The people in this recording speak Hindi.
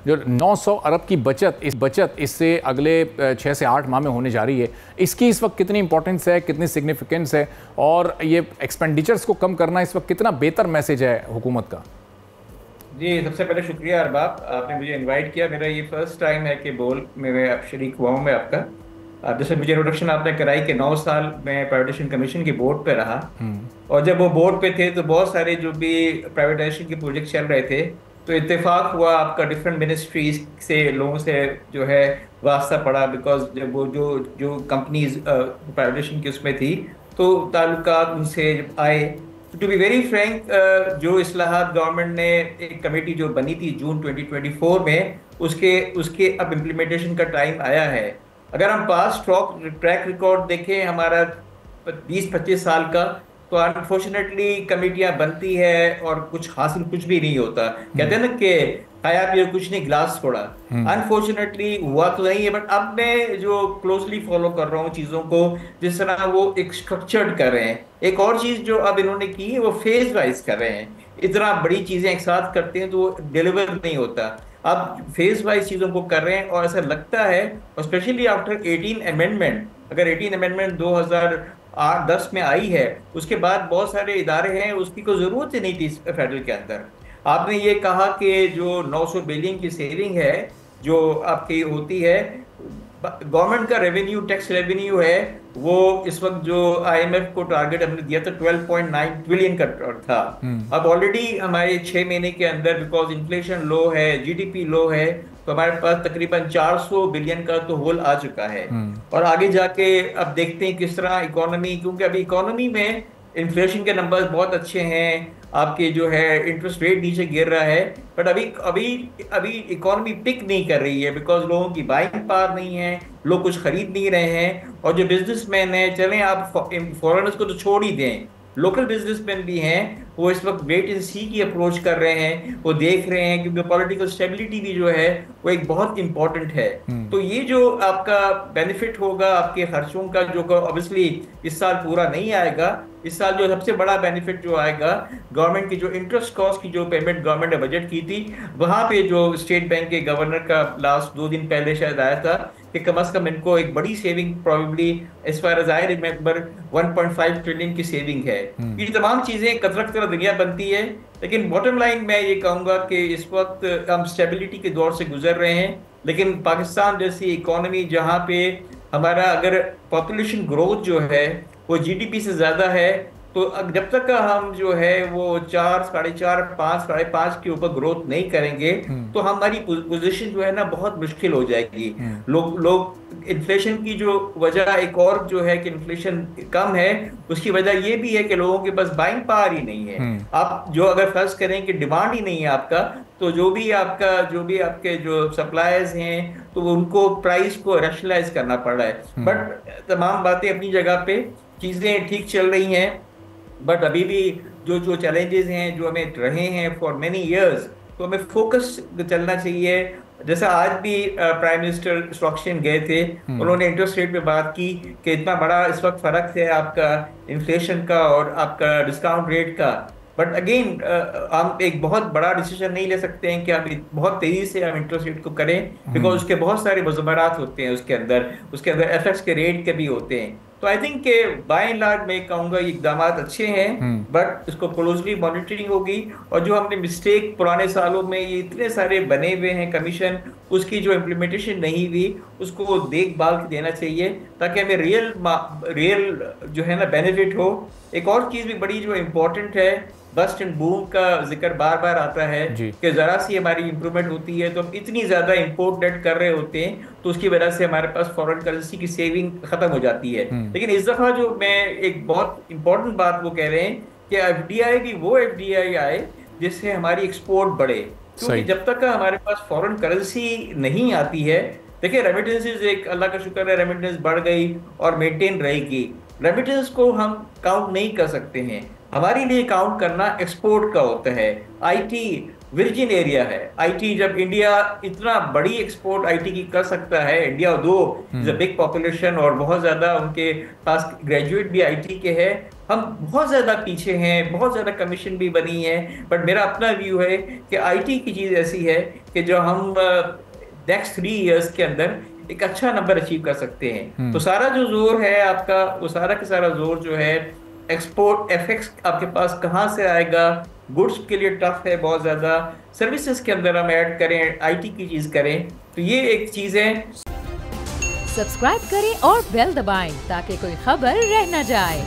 जो 900 अरब की बचत इससे अगले 6 से 8 माह में होने जा रही है, इसकी इस वक्त कितनी इंपॉर्टेंस है, कितनी सिग्निफिकेंस है, और ये एक्सपेंडिचर्स को कम करना इस वक्त कितना बेहतर मैसेज है हुकूमत का? जी, सबसे पहले शुक्रिया अरबाब, आपने मुझे इनवाइट किया। मेरा ये फर्स्ट टाइम है कि बोल में मैं शरीक हुआ हूँ मैं आपका। जैसे मुझे इंट्रोडक्शन आपने कराई कि 9 साल मैं प्राइवेटाइजेशन कमीशन की बोर्ड पे रहा, और जब वो बोर्ड पे थे तो बहुत सारे जो भी प्राइवेटाइजेशन के प्रोजेक्ट चल रहे थे, तो इत्तेफाक हुआ आपका डिफरेंट मिनिस्ट्रीज से लोगों से जो है वास्ता पड़ा, बिकॉज जब वो जो जो कंपनीज प्राइवेटाइजेशन की उसमें थी, तो ताल्लुकात उनसे जब आए, टू बी वेरी फ्रैंक, जो इस्लाहात गवर्नमेंट ने एक कमेटी जो बनी थी जून 2024 में, उसके उसके अब इम्प्लीमेंटेशन का टाइम आया है। अगर हम पास्ट ट्रैक रिकॉर्ड देखें हमारा 20-25 साल का, तो अनफॉर्चुनेटली कमेटियां बनती है और कुछ हासिल कुछ भी नहीं होता। कहते हैं ना कि खाया पिया कुछ नहीं, गिलास छोड़ा। अनफॉर्चुनेटली हुआ तो नहीं है, बट अब मैं जो क्लोजली फॉलो कर रहा हूँ चीजों को, जिस तरह वो एक स्ट्रक्चर्ड कर रहे हैं। एक और चीज जो अब इन्होंने की है वो फेज वाइज कर रहे हैं। इतना बड़ी चीजें एक साथ करते हैं तो वो डिलीवर नहीं होता। अब फेज वाइज चीजों को कर रहे हैं, और ऐसा लगता है, और स्पेशली आफ्टर 18 अमेंडमेंट, अगर 18 अमेंडमेंट 2008-10 में आई है, उसके बाद बहुत सारे इदारे हैं उसकी कोई जरूरत ही नहीं थी फेडरल के अंदर। आपने ये कहा कि जो 900 बिलियन की सेविंग है जो आपकी होती है, गवर्नमेंट का रेवेन्यू, टैक्स रेवेन्यू है, वो इस वक्त जो आईएमएफ को टारगेट हमने दिया था 12.9 ट्रिलियन का था। अब ऑलरेडी हमारे 6 महीने के अंदर, बिकॉज इन्फ्लेशन लो है, जीडीपी लो है, तो हमारे पास तकरीबन 400 बिलियन का तो होल आ चुका है। और आगे जाके अब देखते हैं किस तरह इकोनॉमी, क्योंकि अभी इकोनॉमी में इन्फ्लेशन के नंबर्स बहुत अच्छे हैं, आपके जो है इंटरेस्ट रेट नीचे गिर रहा है, बट अभी अभी अभी इकोनॉमी पिक नहीं कर रही है, बिकॉज लोगों की बाइंग पावर नहीं है, लोग कुछ खरीद नहीं रहे हैं। और जो बिजनेसमैन है, चलें आप फॉरेनर्स को तो छोड़ ही दें, लोकल बिजनेसमैन भी हैं, वो इस वक्त वेट एंड सी की अप्रोच कर रहे हैं, वो देख रहे हैं, क्योंकि पॉलिटिकल स्टेबिलिटी भी जो है वो एक बहुत इंपॉर्टेंट है। तो ये जो आपका बेनिफिट होगा आपके खर्चों का, जो ऑब्वियसली इस साल पूरा नहीं आएगा, इस साल जो सबसे बड़ा बेनिफिट जो आएगा, गवर्नमेंट की जो इंटरेस्ट कॉस्ट की जो पेमेंट गवर्नमेंट ने बजट की थी, वहां पे जो स्टेट बैंक के गवर्नर का लास्ट 2 दिन पहले शायद आया था कि कम से कम इनको एक बड़ी saving, probably as far as I remember 1.5 trillion की सेविंग है। ये तमाम चीजें कतरक तरह दुनिया बनती है, लेकिन बॉटम लाइन मैं ये कहूंगा कि इस वक्त हम स्टेबिलिटी के दौर से गुजर रहे हैं, लेकिन पाकिस्तान जैसी इकोनॉमी जहां पे हमारा अगर पॉपुलेशन ग्रोथ जो है वो जीडीपी से ज्यादा है, तो जब तक का हम जो है वो 4, 4.5, 5, 5.5 के ऊपर ग्रोथ नहीं करेंगे, तो हमारी पोजीशन जो है ना बहुत मुश्किल हो जाएगी। लोग इन्फ्लेशन की जो वजह एक और जो है कि इन्फ्लेशन कम है, उसकी वजह ये भी है कि लोगों के पास बाइंग पावर ही नहीं है। आप जो अगर फर्ज करें कि डिमांड ही नहीं है आपका, तो जो भी आपके जो सप्लायर्स हैं, तो उनको प्राइस को रैशनलाइज करना पड़ रहा है। बट तमाम बातें अपनी जगह पे, चीजें ठीक चल रही हैं, बट अभी भी जो जो चैलेंजेस हैं जो हमें रहे हैं फॉर मेनी इयर्स, तो हमें फोकस चलना चाहिए। जैसा आज भी प्राइम मिनिस्टर स्टॉक एक्सचेंज गए थे, उन्होंने इंटरेस्ट रेट पे बात की कि इतना बड़ा इस वक्त फर्क है आपका इन्फ्लेशन का और आपका डिस्काउंट रेट का। बट अगेन हम एक बहुत बड़ा डिसीजन नहीं ले सकते हैं कि हम बहुत तेजी से हम इंटरेस्ट रेट को करें, बिकॉज उसके बहुत सारे मज़मरात होते हैं, उसके अंदर एफएक्स के रेट के भी होते हैं। तो आई थिंक के बाय एंड लार्ज मैं कहूंगा ये इकदाम अच्छे हैं, बट इसको क्लोजली मॉनिटरिंग होगी। और जो हमने मिस्टेक पुराने सालों में ये इतने सारे बने हुए हैं कमीशन, उसकी जो इम्प्लीमेंटेशन नहीं हुई, उसको देखभाल देना चाहिए, ताकि हमें रियल जो है ना बेनिफिट हो। एक और चीज भी बड़ी जो इम्पोर्टेंट है, बस्ट एंड बूम का जिक्र बार बार आता है कि जरा सी हमारी इंप्रूवमेंट होती है तो हम इतनी ज्यादा इंपोर्ट नेट कर रहे होते हैं, तो उसकी वजह से हमारे पास फॉरेन करेंसी की सेविंग खत्म हो जाती है। लेकिन इस दफा जो मैं एक बहुत इंपॉर्टेंट बात वो कह रहे हैं कि एफडीआई भी वो एफडीआई आए जिससे हमारी एक्सपोर्ट बढ़े, क्योंकि जब तक हमारे पास फॉरेन करेंसी नहीं आती है, देखिए रेमिटेंसेज, एक अल्लाह का शुक्र है रेमिटेंस बढ़ गई और मेंटेन रहेगी। रेमिटेंस को हम काउंट नहीं कर सकते हैं, हमारे लिए काउंट करना एक्सपोर्ट का होता है। आईटी वर्जिन एरिया है, आईटी जब इंडिया इतना बड़ी एक्सपोर्ट आईटी की कर सकता है, इंडिया दो इज अ बिग पॉपुलेशन और बहुत ज्यादा उनके पास ग्रेजुएट भी आईटी के हैं, हम बहुत ज़्यादा पीछे हैं, बहुत ज़्यादा कमीशन भी बनी है। बट मेरा अपना व्यू है कि आईटी की चीज़ ऐसी है कि जो हम नेक्स्ट 3 इयर्स के अंदर एक अच्छा नंबर अचीव कर सकते हैं। तो सारा जो जोर है आपका, वो सारा का सारा जोर जो है एक्सपोर्ट एफएक्स आपके पास कहाँ से आएगा। गुड्स के लिए टफ है बहुत ज़्यादा, सर्विसेज के अंदर हम ऐड करें, आईटी की चीज़ करें, तो ये एक चीज़ है। सब्सक्राइब करें और बेल दबाएं ताकि कोई खबर रह न जाए।